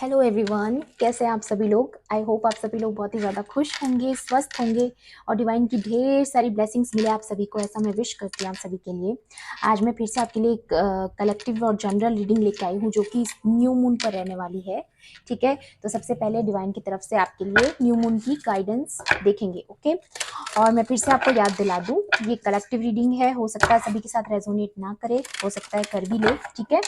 Hello everyone, कैसे हैं आप सभी लोग। आई होप आप सभी लोग बहुत ही ज़्यादा खुश होंगे, स्वस्थ होंगे और डिवाइन की ढेर सारी ब्लेसिंग्स मिले आप सभी को, ऐसा मैं विश करती हूँ आप सभी के लिए। आज मैं फिर से आपके लिए एक कलेक्टिव और जनरल रीडिंग लेके आई हूँ जो कि न्यू मून पर रहने वाली है। ठीक है, तो सबसे पहले डिवाइन की तरफ से आपके लिए न्यू मून की गाइडेंस देखेंगे। ओके, और मैं फिर से आपको याद दिला दूँ, ये कलेक्टिव रीडिंग है, हो सकता है सभी के साथ रेजोनेट ना करे, हो सकता है कर भी ले। ठीक है,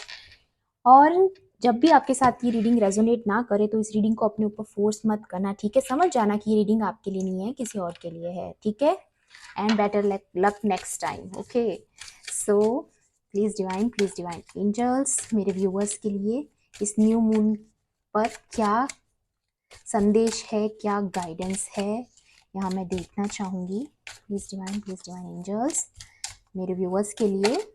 और जब भी आपके साथ ये रीडिंग रेजोनेट ना करे तो इस रीडिंग को अपने ऊपर फोर्स मत करना। ठीक है, समझ जाना कि ये रीडिंग आपके लिए नहीं है, किसी और के लिए है। ठीक है, and better luck next time. Okay, so please divine angels, मेरे व्यूअर्स के लिए इस न्यू मून पर क्या संदेश है, क्या गाइडेंस है, यहाँ मैं देखना चाहूंगी। प्लीज डिवाइन एंजल्स, मेरे व्यूअर्स के लिए।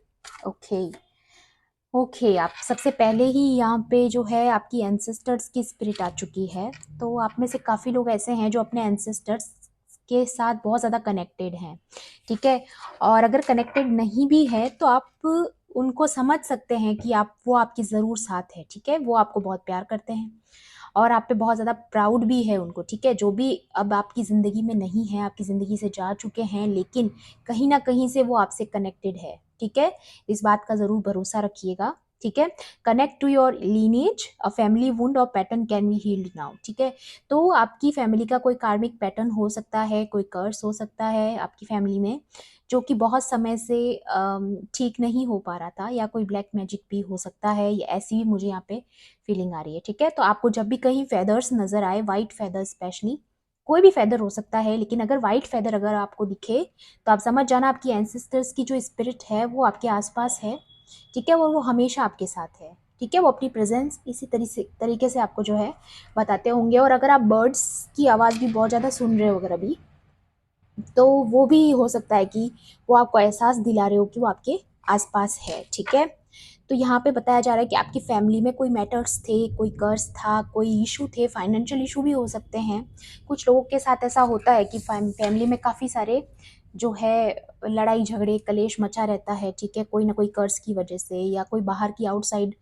ओके, आप सबसे पहले ही यहाँ पे जो है आपकी एंसेस्टर्स की स्पिरिट आ चुकी है। तो आप में से काफ़ी लोग ऐसे हैं जो अपने एंसेस्टर्स के साथ बहुत ज़्यादा कनेक्टेड हैं। ठीक है, और अगर कनेक्टेड नहीं भी है तो आप उनको समझ सकते हैं कि वो आपके ज़रूर साथ है। ठीक है, वो आपको बहुत प्यार करते हैं और आप पे बहुत ज़्यादा प्राउड भी है उनको। ठीक है, जो भी अब आपकी ज़िंदगी में नहीं है, आपकी ज़िंदगी से जा चुके हैं, लेकिन कहीं ना कहीं से वो आपसे कनेक्टेड है। ठीक है, इस बात का ज़रूर भरोसा रखिएगा। ठीक है, connect to your lineage, a family wound और pattern can be healed now. ठीक है, तो आपकी फैमिली का कोई कार्मिक पैटर्न हो सकता है, कोई कर्स हो सकता है आपकी फैमिली में जो कि बहुत समय से ठीक नहीं हो पा रहा था, या कोई ब्लैक मैजिक भी हो सकता है, या ऐसी भी मुझे यहाँ पे फीलिंग आ रही है। ठीक है, तो आपको जब भी कहीं फेदर्स नजर आए, वाइट फेदर स्पेशली, कोई भी फेदर हो सकता है, लेकिन अगर वाइट फेदर अगर आपको दिखे तो आप समझ जाना आपकी एंसेस्टर्स की जो स्पिरिट है वो आपके आसपास है। ठीक है, वो हमेशा आपके साथ है। ठीक है, वो अपनी प्रेजेंस इसी तरीके से आपको जो है बताते होंगे। और अगर आप बर्ड्स की आवाज़ भी बहुत ज़्यादा सुन रहे हो अगर अभी, तो वो भी हो सकता है कि वो आपको एहसास दिला रहे हो कि वो आपके आसपास है। ठीक है, तो यहाँ पे बताया जा रहा है कि आपकी फैमिली में कोई मैटर्स थे, कोई कर्ज था, कोई इशू थे, फाइनेंशियल इशू भी हो सकते हैं। कुछ लोगों के साथ ऐसा होता है कि फैमिली में काफ़ी सारे जो है लड़ाई झगड़े कलेश मचा रहता है। ठीक है, कोई ना कोई कर्ज की वजह से या कोई बाहर की आउटसाइड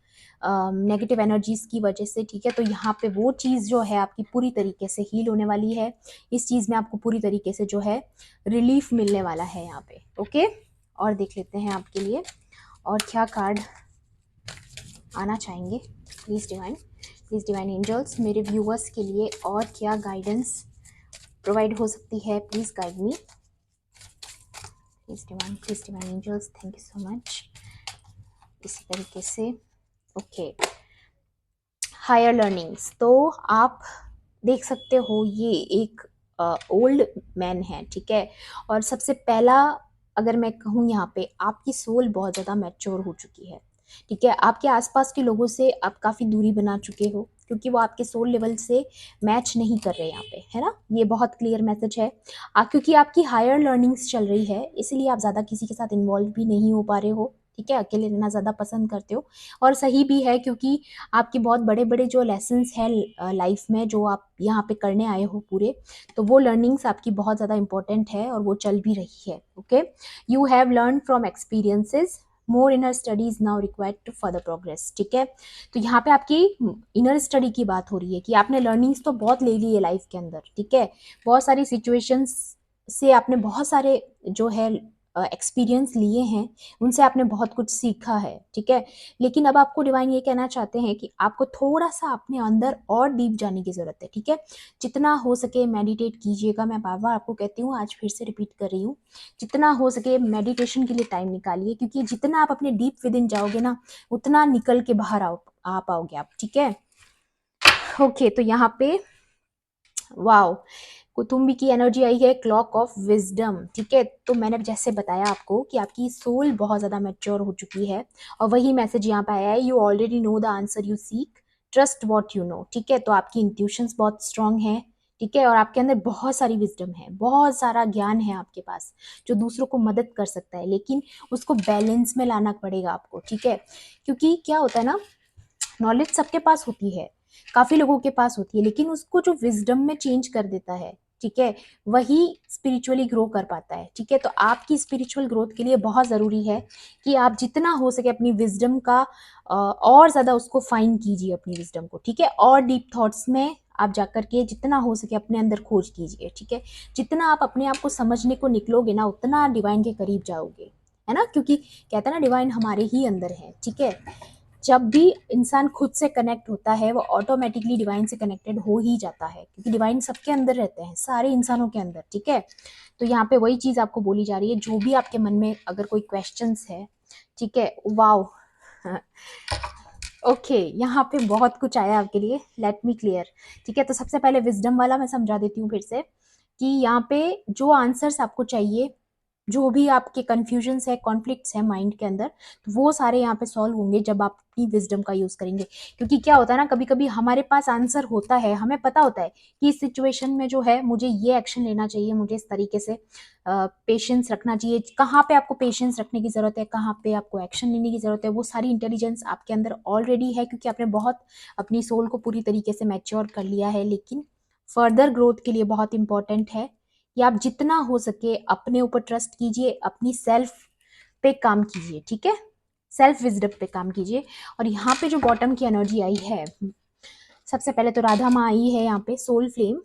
नेगेटिव एनर्जीज की वजह से। ठीक है, तो यहाँ पे वो चीज़ जो है आपकी पूरी तरीके से हील होने वाली है। इस चीज़ में आपको पूरी तरीके से जो है रिलीफ मिलने वाला है यहाँ पे। ओके, और देख लेते हैं आपके लिए और क्या कार्ड आना चाहेंगे। प्लीज़ डिवाइन एंजल्स, मेरे व्यूअर्स के लिए और क्या गाइडेंस प्रोवाइड हो सकती है। Please guide me. Please divine angels, thank you so much. इसी तरीके से ओके, हायर लर्निंग्स, तो आप देख सकते हो ये एक ओल्ड मैन है। ठीक है, और सबसे पहला अगर मैं कहूँ यहाँ पे आपकी सोल बहुत ज़्यादा मैच्योर हो चुकी है। ठीक है, आपके आसपास के लोगों से आप काफ़ी दूरी बना चुके हो क्योंकि वो आपके सोल लेवल से मैच नहीं कर रहे यहाँ पे, है ना। ये बहुत क्लियर मैसेज है। क्योंकि आपकी हायर लर्निंग्स चल रही है इसलिए आप ज़्यादा किसी के साथ इन्वॉल्व भी नहीं हो पा रहे हो। ठीक है, अकेले रहना ज़्यादा पसंद करते हो, और सही भी है क्योंकि आपके बहुत बड़े बड़े जो लेसन्स हैं लाइफ में जो आप यहाँ पे करने आए हो पूरे, तो वो लर्निंग्स आपकी बहुत ज़्यादा इंपॉर्टेंट है और वो चल भी रही है। Okay, you have learn from experiences, more inner study is now required to further progress. ठीक है, तो यहाँ पे आपकी इनर स्टडी की बात हो रही है कि आपने लर्निंग्स तो बहुत ले ली है लाइफ के अंदर। ठीक है, बहुत सारी सिचुएशंस से आपने बहुत सारे जो है एक्सपीरियंस लिए हैं, उनसे आपने बहुत कुछ सीखा है। ठीक है, लेकिन अब आपको डिवाइन ये कहना चाहते हैं कि आपको थोड़ा सा अपने अंदर और डीप जाने की ज़रूरत है। ठीक है, जितना हो सके मेडिटेट कीजिएगा। मैं बार बार आपको कहती हूँ, आज फिर से रिपीट कर रही हूँ, जितना हो सके मेडिटेशन के लिए टाइम निकालिए, क्योंकि जितना आप अपने डीप विद इन जाओगे ना, उतना निकल के बाहर आ पाओगे आप। ठीक है, ओके, तो यहाँ पे वाओ, कुतुम्बी की एनर्जी आई है, क्लॉक ऑफ विजडम। ठीक है, तो मैंने जैसे बताया आपको कि आपकी सोल बहुत ज़्यादा मैच्योर हो चुकी है, और वही मैसेज यहाँ पे आया है, you already know the answer you seek, trust what you know. ठीक है, तो आपकी इंट्यूशंस बहुत स्ट्रांग है। ठीक है, और आपके अंदर बहुत सारी विजडम है, बहुत सारा ज्ञान है आपके पास जो दूसरों को मदद कर सकता है, लेकिन उसको बैलेंस में लाना पड़ेगा आपको। ठीक है, क्योंकि क्या होता है ना, नॉलेज सबके पास होती है, काफी लोगों के पास होती है, लेकिन उसको जो विजडम में चेंज कर देता है, ठीक है, वही स्पिरिचुअली ग्रो कर पाता है। ठीक है, तो आपकी स्पिरिचुअल ग्रोथ के लिए बहुत ज़रूरी है कि आप जितना हो सके अपनी विजडम का और ज़्यादा उसको फाइन कीजिए अपनी विजडम को। ठीक है, और डीप थॉट्स में आप जाकर के जितना हो सके अपने अंदर खोज कीजिए। ठीक है, जितना आप अपने आप को समझने को निकलोगे ना, उतना डिवाइन के करीब जाओगे, है ना, क्योंकि कहते हैं ना डिवाइन हमारे ही अंदर है। ठीक है, जब भी इंसान खुद से कनेक्ट होता है वो ऑटोमेटिकली डिवाइन से कनेक्टेड हो ही जाता है, क्योंकि डिवाइन सबके अंदर रहते हैं, सारे इंसानों के अंदर। ठीक है, तो यहाँ पे वही चीज़ आपको बोली जा रही है, जो भी आपके मन में अगर कोई क्वेश्चंस है। ठीक है, वाओ ओके, यहाँ पे बहुत कुछ आया आपके लिए, लेट मी क्लियर। ठीक है, तो सबसे पहले विजडम वाला मैं समझा देती हूँ फिर से, कि यहाँ पे जो आंसर्स आपको चाहिए, जो भी आपके कन्फ्यूजन्स है, कॉन्फ्लिक्ट्स है माइंड के अंदर, तो वो सारे यहाँ पे सॉल्व होंगे जब आप अपनी विजडम का यूज़ करेंगे। क्योंकि क्या होता है ना, कभी कभी हमारे पास आंसर होता है, हमें पता होता है कि इस सिचुएशन में जो है मुझे ये एक्शन लेना चाहिए, मुझे इस तरीके से पेशेंस रखना चाहिए, कहाँ पे आपको पेशेंस रखने की ज़रूरत है, कहाँ पे आपको एक्शन लेने की ज़रूरत है, वो सारी इंटेलिजेंस आपके अंदर ऑलरेडी है, क्योंकि आपने बहुत अपनी सोल को पूरी तरीके से मैच्योर कर लिया है। लेकिन फर्दर ग्रोथ के लिए बहुत इंपॉर्टेंट है कि आप जितना हो सके अपने ऊपर ट्रस्ट कीजिए, अपनी सेल्फ पे काम कीजिए। ठीक है, सेल्फ विजडम पे काम कीजिए। और यहाँ पे जो बॉटम की एनर्जी आई है, सबसे पहले तो राधा माँ आई है यहाँ पे, सोल फ्लेम।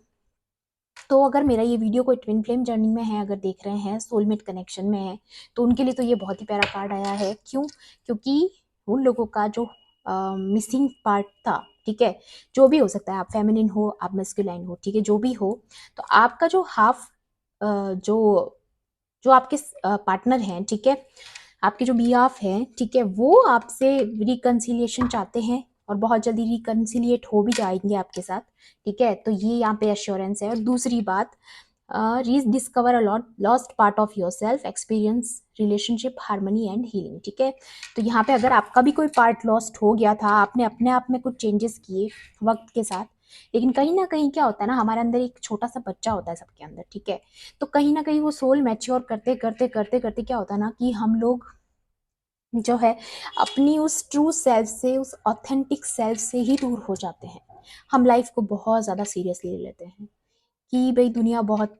तो अगर मेरा ये वीडियो कोई ट्विन फ्लेम जर्नी में है, अगर देख रहे हैं, सोलमेट कनेक्शन में है, तो उनके लिए तो ये बहुत ही प्यारा कार्ड आया है। क्यों? क्योंकि उन लोगों का जो मिसिंग पार्ट था, ठीक है, जो भी हो सकता है, आप फेमिनिन हो, आप मस्कुलाइन हो, ठीक है, जो भी हो, तो आपका जो हाफ जो जो आपके पार्टनर हैं, ठीक है, आपके जो बीआफ हैं, ठीक है, वो आपसे रिकन्सिलिएशन चाहते हैं और बहुत जल्दी रिकन्सिलिएट हो भी जाएंगे आपके साथ। ठीक है, तो ये यहाँ पे एश्योरेंस है। और दूसरी बात, discover a lost part of your self, experience relationship harmony and healing. ठीक है, तो यहाँ पे अगर आपका भी कोई पार्ट लॉस्ट हो गया था, आपने अपने आप में कुछ चेंजेस किए वक्त के साथ, लेकिन कहीं ना कहीं क्या होता है ना, हमारे अंदर एक छोटा सा बच्चा होता है सबके अंदर। ठीक है, तो कहीं ना कहीं वो सोल मैच्योर करते करते करते करते क्या होता है ना, कि हम लोग जो है अपनी उस ट्रू सेल्फ से, उस ऑथेंटिक सेल्फ से ही दूर हो जाते हैं। हम लाइफ को बहुत ज़्यादा सीरियसली ले लेते हैं कि भाई दुनिया बहुत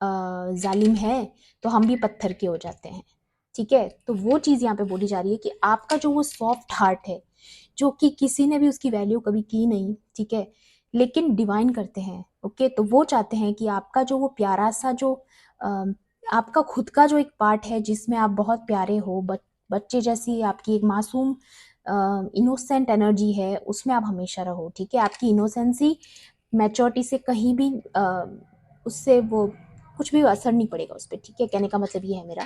जालिम है, तो हम भी पत्थर के हो जाते हैं। ठीक है, तो वो चीज़ यहाँ पे बोली जा रही है कि आपका जो वो सॉफ्ट हार्ट है, जो कि किसी ने भी उसकी वैल्यू कभी की नहीं, ठीक है, लेकिन डिवाइन करते हैं। ओके, तो वो चाहते हैं कि आपका जो वो प्यारा सा जो अ, आपका खुद का जो एक पार्ट है जिसमें आप बहुत प्यारे हो, बच्चे जैसी आपकी एक मासूम इनोसेंट एनर्जी है, उसमें आप हमेशा रहो। ठीक है, आपकी इनोसेंसी मैच्योरिटी से कहीं भी उससे वो कुछ भी असर नहीं पड़ेगा उस पर। ठीक है, कहने का मतलब ये है मेरा,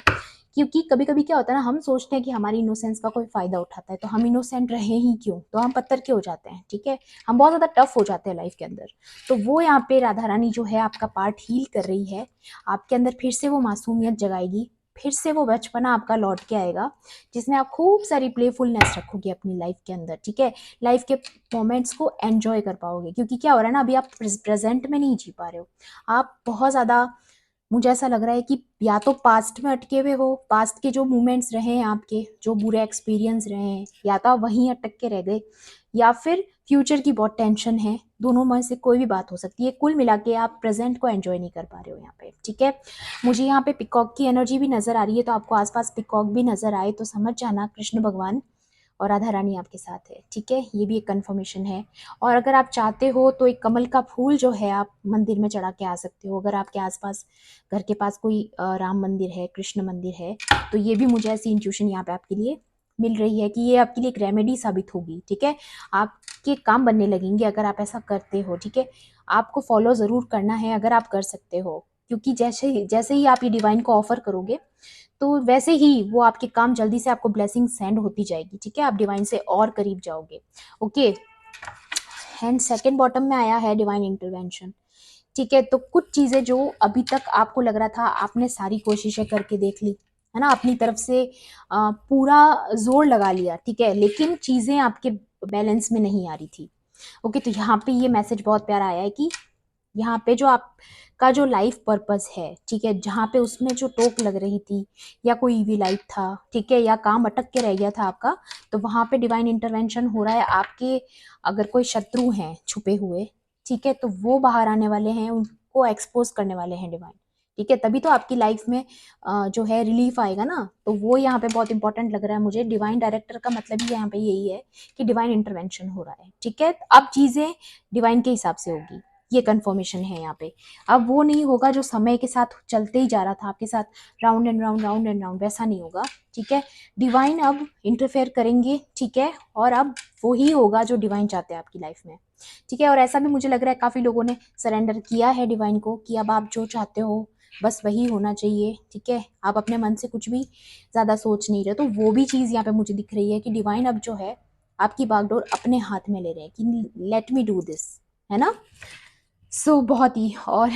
क्योंकि कभी कभी क्या होता है ना, हम सोचते हैं कि हमारी इनोसेंस का कोई फायदा उठाता है, तो हम इनोसेंट रहे ही क्यों, तो हम पत्थर के हो जाते हैं। ठीक है, हम बहुत ज़्यादा टफ हो जाते हैं लाइफ के अंदर। तो वो यहाँ पे राधा रानी जो है आपका पार्ट हील कर रही है, आपके अंदर फिर से वो मासूमियत जगाएगी, फिर से वो बचपना आपका लौट के आएगा, जिसमें आप खूब सारी प्लेफुलनेस रखोगे अपनी लाइफ के अंदर। ठीक है, लाइफ के मोमेंट्स को एंजॉय कर पाओगे, क्योंकि क्या हो रहा है ना, अभी आप प्रेजेंट में नहीं जी पा रहे हो, आप बहुत ज़्यादा, मुझे ऐसा लग रहा है कि या तो पास्ट में अटके हुए हो, पास्ट के जो मोमेंट्स रहे हैं आपके, जो बुरे एक्सपीरियंस रहे हैं, या तो आप वहीं अटक के रह गए, या फिर फ्यूचर की बहुत टेंशन है। दोनों में से कोई भी बात हो सकती है, कुल मिला के आप प्रेजेंट को एंजॉय नहीं कर पा रहे हो यहाँ पे। ठीक है, मुझे यहाँ पे पिकॉक की एनर्जी भी नजर आ रही है, तो आपको आसपास पिकॉक भी नजर आए तो समझ जाना कृष्ण भगवान और राधा रानी आपके साथ है। ठीक है, ये भी एक कंफर्मेशन है। और अगर आप चाहते हो तो एक कमल का फूल जो है आप मंदिर में चढ़ा के आ सकते हो, अगर आपके आसपास घर के पास कोई राम मंदिर है, कृष्ण मंदिर है, तो ये भी मुझे ऐसी इंट्यूशन यहाँ पे आपके लिए मिल रही है कि ये आपके लिए एक रेमेडी साबित होगी। ठीक है, आपके काम बनने लगेंगे अगर आप ऐसा करते हो। ठीक है, आपको फॉलो ज़रूर करना है अगर आप कर सकते हो, क्योंकि जैसे ही आप ये डिवाइन को ऑफर करोगे, तो वैसे ही वो आपके काम जल्दी से आपको ब्लेसिंग सेंड होती जाएगी। ठीक है, आप डिवाइन से और करीब जाओगे। ओके, एंड सेकंड बॉटम में आया है डिवाइन इंटरवेंशन। ठीक है, तो कुछ चीज़ें जो अभी तक आपको लग रहा था आपने सारी कोशिशें करके देख ली, है ना, अपनी तरफ से पूरा जोर लगा लिया, ठीक है, लेकिन चीज़ें आपके बैलेंस में नहीं आ रही थी। ओके, तो यहाँ पे ये मैसेज बहुत प्यारा आया है कि यहाँ पे जो आपका जो लाइफ पर्पस है, ठीक है, जहाँ पे उसमें जो टोक लग रही थी, या कोई ईवी लाइफ था, ठीक है, या काम अटक के रह गया था आपका, तो वहाँ पे डिवाइन इंटरवेंशन हो रहा है। आपके अगर कोई शत्रु हैं छुपे हुए, ठीक है, तो वो बाहर आने वाले हैं, उनको को एक्सपोज करने वाले हैं डिवाइन, ठीक है। तभी तो आपकी लाइफ में जो है रिलीफ आएगा ना। तो वो यहाँ पे बहुत इंपॉर्टेंट लग रहा है मुझे। डिवाइन डायरेक्टर का मतलब ही यहाँ पे यही है कि डिवाइन इंटरवेंशन हो रहा है, ठीक है। अब चीजें डिवाइन के हिसाब से होगी, ये कंफर्मेशन है यहाँ पे। अब वो नहीं होगा जो समय के साथ चलते ही जा रहा था आपके साथ, round and round round and round, वैसा नहीं होगा, ठीक है। डिवाइन अब इंटरफेयर करेंगे, ठीक है, और अब वो ही होगा जो डिवाइन चाहते हैं आपकी लाइफ में, ठीक है। और ऐसा भी मुझे लग रहा है काफी लोगों ने सरेंडर किया है डिवाइन को कि अब आप जो चाहते हो बस वही होना चाहिए, ठीक है। आप अपने मन से कुछ भी ज्यादा सोच नहीं रहे। तो वो भी चीज यहाँ पे मुझे दिख रही है कि डिवाइन अब जो है आपकी बागडोर अपने हाथ में ले रहे हैं कि लेट मी डू दिस, है ना। सो बहुत ही, और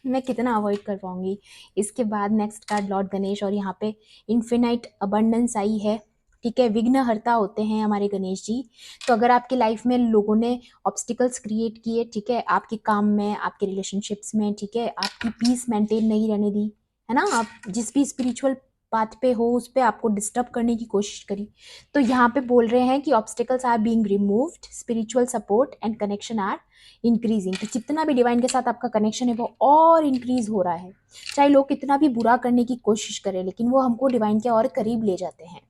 मैं कितना अवॉइड कर पाऊंगी। इसके बाद नेक्स्ट कार्ड लॉर्ड गणेश, और यहाँ पे इन्फिनाइट अबंडेंस आई है, ठीक है। विघ्नहर्ता होते हैं हमारे गणेश जी। तो अगर आपकी लाइफ में लोगों ने ऑब्स्टिकल्स क्रिएट किए, ठीक है, आपके काम में, आपके रिलेशनशिप्स में, ठीक है, आपकी पीस मेंटेन नहीं रहने दी, है ना, आप जिस भी स्पिरिचुअल पाथ पे हो उस पे आपको डिस्टर्ब करने की कोशिश करी, तो यहाँ पे बोल रहे हैं कि obstacles are being removed, spiritual support and connection are increasing. तो जितना भी डिवाइन के साथ आपका कनेक्शन है वो और इंक्रीज हो रहा है। चाहे लोग कितना भी बुरा करने की कोशिश करें, लेकिन वो हमको डिवाइन के और करीब ले जाते हैं,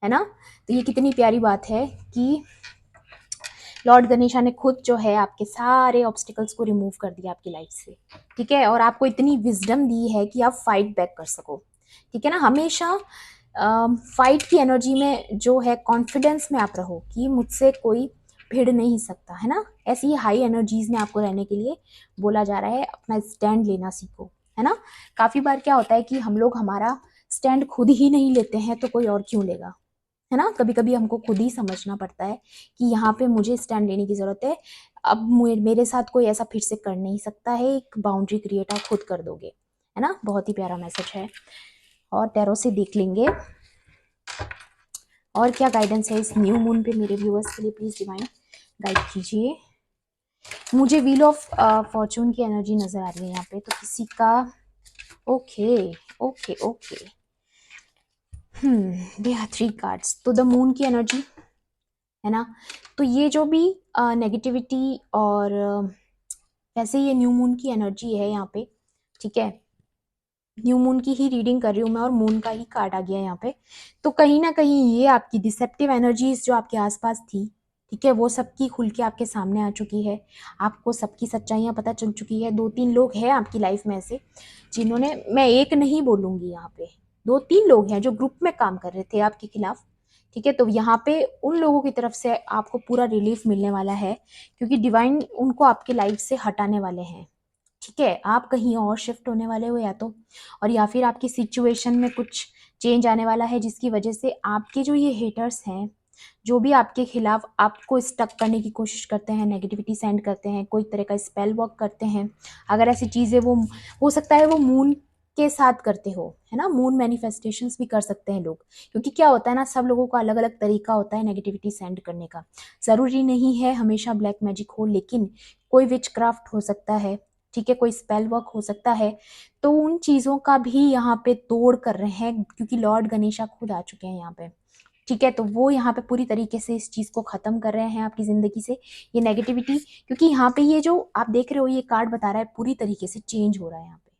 है ना। तो ये कितनी प्यारी बात है कि लॉर्ड गणेशा ने खुद जो है आपके सारे ऑब्स्टिकल्स को रिमूव कर दिया आपकी लाइफ से, ठीक है। और आपको इतनी विजडम दी है कि आप फाइट बैक कर सको, ठीक है ना। हमेशा फाइट की एनर्जी में जो है कॉन्फिडेंस में आप रहो कि मुझसे कोई भिड़ नहीं सकता, है ना। ऐसी ही हाई एनर्जीज में आपको रहने के लिए बोला जा रहा है। अपना स्टैंड लेना सीखो, है ना। काफी बार क्या होता है कि हम लोग हमारा स्टैंड खुद ही नहीं लेते हैं तो कोई और क्यों लेगा, है ना। कभी कभी हमको खुद ही समझना पड़ता है कि यहाँ पे मुझे स्टैंड लेने की जरूरत है। अब मेरे साथ कोई ऐसा फिर से कर नहीं सकता है, एक बाउंड्री क्रिएट आप खुद कर दोगे, है ना। बहुत ही प्यारा मैसेज है। और टैरो से देख लेंगे और क्या गाइडेंस है इस न्यू मून पे मेरे व्यूअर्स के लिए। प्लीज डिवाइन गाइड कीजिए। मुझे व्हील ऑफ फॉर्चून की एनर्जी नजर आ रही है यहाँ पे, तो किसी का okay okay okay they are 3 cards. तो द मून की एनर्जी, है ना। तो ये जो भी नेगेटिविटी और वैसे ये न्यू मून की एनर्जी है यहाँ पे, ठीक है। न्यू मून की ही रीडिंग कर रही हूँ मैं और मून का ही कार्ड आ गया यहाँ पे। तो कहीं ना कहीं ये आपकी डिसेप्टिव एनर्जीज जो आपके आसपास थी, ठीक है, वो सबकी खुल के आपके सामने आ चुकी है। आपको सबकी सच्चाइयाँ पता चल चुकी है। 2-3 लोग हैं आपकी लाइफ में ऐसे जिन्होंने, मैं एक नहीं बोलूंगी यहाँ पे, 2-3 लोग हैं जो ग्रुप में काम कर रहे थे आपके खिलाफ, ठीक है। तो यहाँ पे उन लोगों की तरफ से आपको पूरा रिलीफ मिलने वाला है, क्योंकि डिवाइन उनको आपके लाइफ से हटाने वाले हैं, ठीक है। आप कहीं और शिफ्ट होने वाले हो या तो, और या फिर आपकी सिचुएशन में कुछ चेंज आने वाला है जिसकी वजह से आपके जो ये हेटर्स हैं, जो भी आपके खिलाफ आपको स्टक करने की कोशिश करते हैं, नेगेटिविटी सेंड करते हैं, कोई तरह का स्पेल वर्क करते हैं, अगर ऐसी चीज़ें वो हो सकता है वो मून के साथ करते हो, है ना। मून मैनिफेस्टेशंस भी कर सकते हैं लोग, क्योंकि क्या होता है ना, सब लोगों का अलग अलग तरीका होता है नेगेटिविटी सेंड करने का। ज़रूरी नहीं है हमेशा ब्लैक मैजिक हो, लेकिन कोई विच क्राफ्ट हो सकता है, ठीक है, कोई स्पेल वर्क हो सकता है। तो उन चीज़ों का भी यहाँ पे तोड़ कर रहे हैं, क्योंकि लॉर्ड गणेशा खुद आ चुके हैं यहाँ पे, ठीक है। तो वो यहाँ पे पूरी तरीके से इस चीज़ को ख़त्म कर रहे हैं आपकी ज़िंदगी से, ये नेगेटिविटी। क्योंकि यहाँ पे ये जो आप देख रहे हो ये कार्ड बता रहा है पूरी तरीके से चेंज हो रहा है यहाँ पे,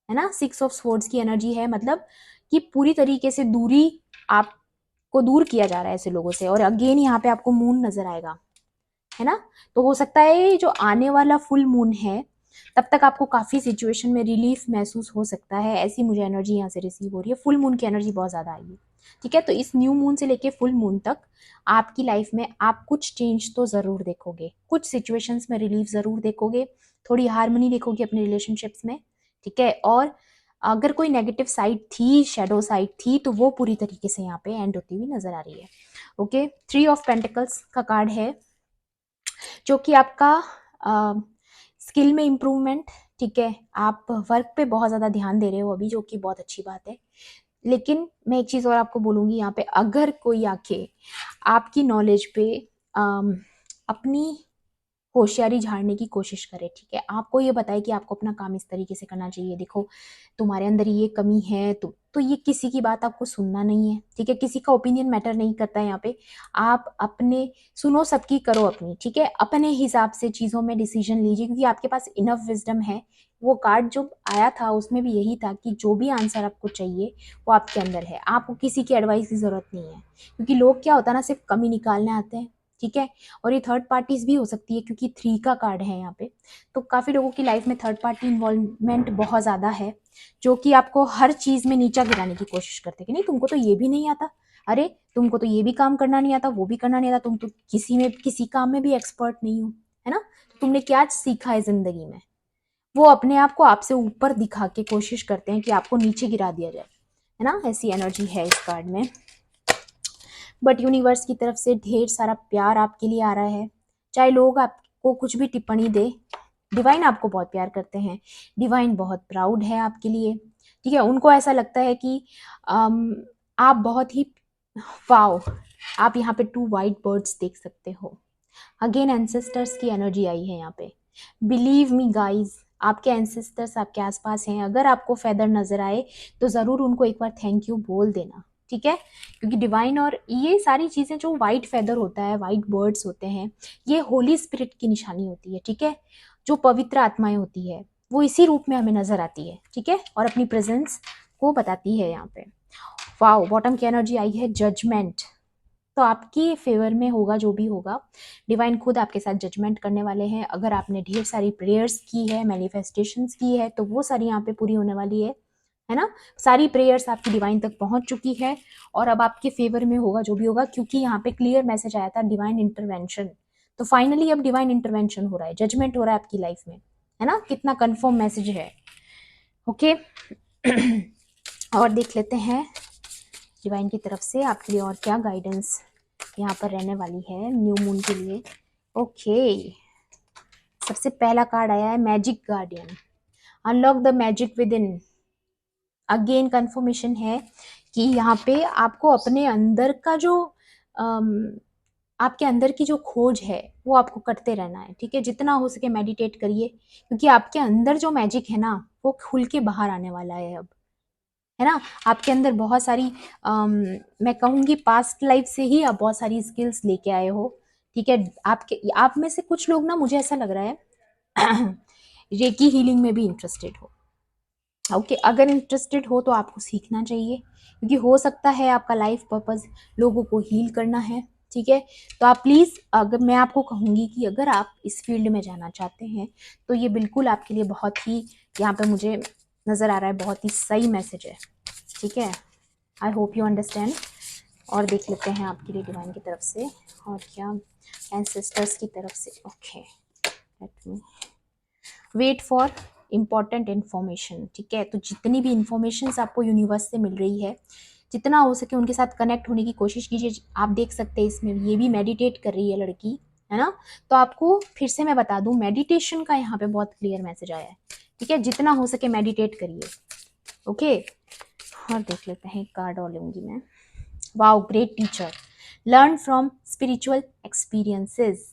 है ना। 6 ऑफ स्वॉर्ड्स की एनर्जी है, मतलब कि पूरी तरीके से दूरी, आपको दूर किया जा रहा है ऐसे लोगों से। और अगेन यहाँ पे आपको मून नजर आएगा, है ना। तो हो सकता है जो आने वाला फुल मून है तब तक आपको काफी सिचुएशन में रिलीफ महसूस हो सकता है, ऐसी मुझे एनर्जी यहाँ से रिसीव हो रही है। फुल मून की एनर्जी बहुत ज्यादा आई है, ठीक है। तो इस न्यू मून से लेके फुल मून तक आपकी लाइफ में आप कुछ चेंज तो जरूर देखोगे, कुछ सिचुएशंस में रिलीफ जरूर देखोगे, थोड़ी हार्मनी देखोगे अपने रिलेशनशिप्स में, ठीक है। और अगर कोई नेगेटिव साइड थी, शेडो साइड थी, तो वो पूरी तरीके से यहाँ पे एंड होती हुई नजर आ रही है। ओके, 3 ऑफ पेंटिकल्स का कार्ड है जो कि आपका स्किल में इम्प्रूवमेंट, ठीक है। आप वर्क पे बहुत ज़्यादा ध्यान दे रहे हो अभी, जो कि बहुत अच्छी बात है। लेकिन मैं एक चीज़ और आपको बोलूँगी यहाँ पे, अगर कोई आके आपकी नॉलेज पे अपनी होशियारी झाड़ने की कोशिश करे, ठीक है, आपको ये बताए कि आपको अपना काम इस तरीके से करना चाहिए, देखो तुम्हारे अंदर ये कमी है, तो तो ये किसी की बात आपको सुनना नहीं है, ठीक है, किसी का ओपिनियन मैटर नहीं करता है यहाँ पे। आप अपने सुनो सबकी, करो अपनी, ठीक है, अपने हिसाब से चीज़ों में डिसीजन लीजिए, क्योंकि आपके पास इनफ विजडम है। वो कार्ड जो आया था उसमें भी यही था कि जो भी आंसर आपको चाहिए वो आपके अंदर है, आपको किसी की एडवाइस की ज़रूरत नहीं है, क्योंकि लोग क्या होता है ना, सिर्फ कमी निकालने आते हैं, ठीक है। और ये थर्ड पार्टीज भी हो सकती है, क्योंकि 3 का कार्ड है यहाँ पे, तो काफ़ी लोगों की लाइफ में थर्ड पार्टी इन्वॉल्वमेंट बहुत ज़्यादा है, जो कि आपको हर चीज़ में नीचा गिराने की कोशिश करते हैं कि नहीं तुमको तो ये भी नहीं आता, अरे तुमको तो ये भी काम करना नहीं आता, वो भी करना नहीं आता, तुम तो किसी काम में भी एक्सपर्ट नहीं हो, है ना, तो तुमने क्या सीखा है जिंदगी में। वो अपने आप को आपसे ऊपर दिखा के कोशिश करते हैं कि आपको नीचे गिरा दिया जाए, है ना, ऐसी एनर्जी है इस कार्ड में। बट यूनिवर्स की तरफ से ढेर सारा प्यार आपके लिए आ रहा है, चाहे लोग आपको कुछ भी टिप्पणी दे, डिवाइन आपको बहुत प्यार करते हैं, डिवाइन बहुत प्राउड है आपके लिए, ठीक है। उनको ऐसा लगता है कि आप बहुत ही वाओ, आप यहाँ पे 2 वाइट बर्ड्स देख सकते हो। अगेन एंसेस्टर्स की एनर्जी आई है यहाँ पे। बिलीव मी गाइज, आपके एंसेस्टर्स आपके आसपास हैं, अगर आपको फेदर नजर आए तो ज़रूर उनको एक बार थैंक यू बोल देना, ठीक है, क्योंकि डिवाइन और ये सारी चीज़ें जो वाइट फेदर होता है, वाइट बर्ड्स होते हैं, ये होली स्पिरिट की निशानी होती है, ठीक है, जो पवित्र आत्माएं होती है वो इसी रूप में हमें नजर आती है, ठीक है, और अपनी प्रेजेंस को बताती है यहाँ पे। वाओ, बॉटम की एनर्जी आई है जजमेंट, तो आपकी फेवर में होगा जो भी होगा, डिवाइन खुद आपके साथ जजमेंट करने वाले हैं। अगर आपने ढेर सारी प्रेयर्स की है, मैनिफेस्टेशंस की है, तो वो सारी यहाँ पे पूरी होने वाली है ना, सारी प्रेयर्स आपकी डिवाइन तक पहुंच चुकी है और अब आपके फेवर में होगा जो भी होगा, क्योंकि यहाँ पे क्लियर मैसेज आया था डिवाइन इंटरवेंशन, तो फाइनली अब डिवाइन इंटरवेंशन हो रहा है, जजमेंट हो रहा है आपकी लाइफ में, है ना, कितना कंफर्म मैसेज है। ओके और देख लेते हैं डिवाइन की तरफ से आपके लिए और क्या गाइडेंस यहाँ पर रहने वाली है न्यू मून के लिए। ओके, सबसे पहला कार्ड आया है magic guardian, unlock the magic with in. Again confirmation है कि यहाँ पे आपको अपने अंदर का जो आपके अंदर की जो खोज है वो आपको करते रहना है, ठीक है, जितना हो सके मेडिटेट करिए, क्योंकि आपके अंदर जो मैजिक है ना वो खुल के बाहर आने वाला है अब, है ना। आपके अंदर बहुत सारी मैं कहूँगी पास्ट लाइफ से ही आप बहुत सारी स्किल्स लेके आए हो, ठीक है। आप में से कुछ लोग ना, मुझे ऐसा लग रहा है रेकी हीलिंग में भी इंटरेस्टेड हो। ओके, अगर इंटरेस्टेड हो तो आपको सीखना चाहिए, क्योंकि हो सकता है आपका लाइफ पर्पस लोगों को हील करना है, ठीक है। तो आप प्लीज़, अगर मैं आपको कहूँगी कि अगर आप इस फील्ड में जाना चाहते हैं तो ये बिल्कुल आपके लिए बहुत ही, यहाँ पे मुझे नज़र आ रहा है बहुत ही सही मैसेज है, ठीक है। I hope you understand. और देख लेते हैं आपके लिए डिवाइन की तरफ से और क्या एंसेस्टर्स की तरफ से। Okay, let me wait for important information, ठीक है। तो जितनी भी इंफॉर्मेशन आपको यूनिवर्स से मिल रही है, जितना हो सके उनके साथ कनेक्ट होने की कोशिश कीजिए। आप देख सकते हैं इसमें ये भी मेडिटेट कर रही है लड़की, है ना। तो आपको फिर से मैं बता दूं, मेडिटेशन का यहाँ पे बहुत क्लियर मैसेज आया है, ठीक है, जितना हो सके मेडिटेट करिए। ओके, और देख लेते हैं, कार्ड और लूंगी मैं। Wow, great teacher, learn from spiritual experiences.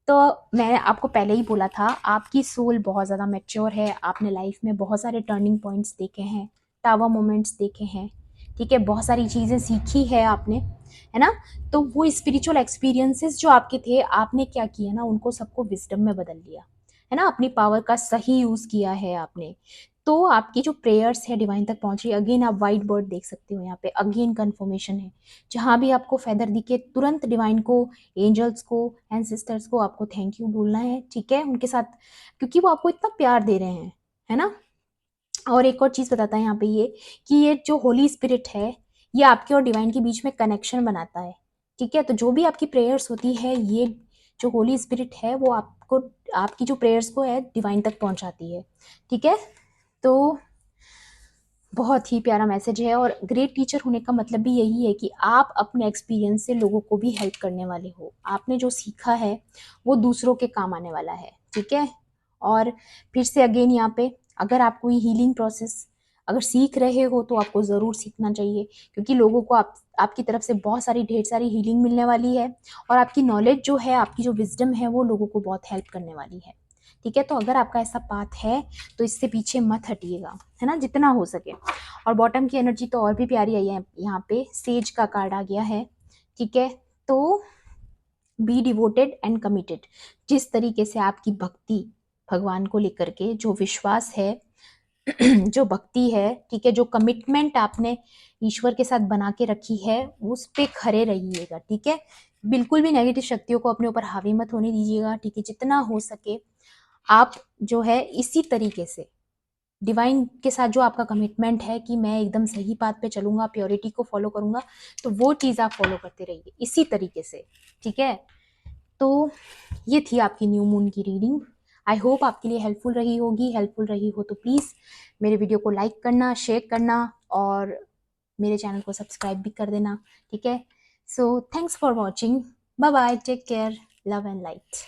तो मैंने आपको पहले ही बोला था, आपकी सोल बहुत ज़्यादा मैच्योर है, आपने लाइफ में बहुत सारे टर्निंग पॉइंट्स देखे हैं, टावर मोमेंट्स देखे हैं, ठीक है, बहुत सारी चीज़ें सीखी है आपने, है ना। तो वो स्पिरिचुअल एक्सपीरियंसेस जो आपके थे, आपने क्या किया ना, उनको सबको विजडम में बदल लिया, है ना, अपनी पावर का सही यूज़ किया है आपने। तो आपकी जो प्रेयर्स है डिवाइन तक पहुंच रही है। अगेन आप वाइट बर्ड देख सकते हो यहाँ पे, अगेन कंफर्मेशन है, जहाँ भी आपको फेदर दिखे तुरंत डिवाइन को, एंजल्स को, एंसेस्टर्स को आपको थैंक यू बोलना है, ठीक है, उनके साथ, क्योंकि वो आपको इतना प्यार दे रहे हैं, है ना। और एक और चीज़ बताता है यहाँ पे ये, कि ये जो होली स्पिरिट है ये आपके और डिवाइन के बीच में कनेक्शन बनाता है, ठीक है। तो जो भी आपकी प्रेयर्स होती है, ये जो होली स्पिरिट है वो आपको, आपकी जो प्रेयर्स को है डिवाइन तक पहुंचाती है, ठीक है। तो बहुत ही प्यारा मैसेज है, और ग्रेट टीचर होने का मतलब भी यही है कि आप अपने एक्सपीरियंस से लोगों को भी हेल्प करने वाले हो, आपने जो सीखा है वो दूसरों के काम आने वाला है, ठीक है। और फिर से अगेन यहाँ पे, अगर आप कोई हीलिंग प्रोसेस अगर सीख रहे हो तो आपको ज़रूर सीखना चाहिए, क्योंकि लोगों को आपकी तरफ से बहुत सारी ढेर सारी हीलिंग मिलने वाली है, और आपकी नॉलेज जो है, आपकी जो विजडम है वो लोगों को बहुत हेल्प करने वाली है। ठीक है। तो अगर आपका ऐसा पाथ है तो इससे पीछे मत हटिएगा, है ना, जितना हो सके। और बॉटम की एनर्जी तो और भी प्यारी आई है यहाँ पे, सेज का कार्ड आ गया है, ठीक है। तो बी डिवोटेड एंड कमिटेड, जिस तरीके से आपकी भक्ति भगवान को लेकर के, जो विश्वास है जो भक्ति है, ठीक है, जो कमिटमेंट आपने ईश्वर के साथ बना के रखी है, उस पे खरे रहिएगा, ठीक है। बिल्कुल भी नेगेटिव शक्तियों को अपने ऊपर हावी मत होने दीजिएगा, ठीक है। जितना हो सके आप जो है इसी तरीके से डिवाइन के साथ जो आपका कमिटमेंट है कि मैं एकदम सही पाथ पे चलूंगा, प्योरिटी को फॉलो करूंगा, तो वो चीज़ आप फॉलो करते रहिए इसी तरीके से, ठीक है। तो ये थी आपकी न्यू मून की रीडिंग। आई होप आपके लिए हेल्पफुल रही होगी। हेल्पफुल रही हो तो प्लीज़ मेरे वीडियो को लाइक करना, शेयर करना और मेरे चैनल को सब्सक्राइब भी कर देना, ठीक है। So thanks for watching, bye bye, take care, love and light.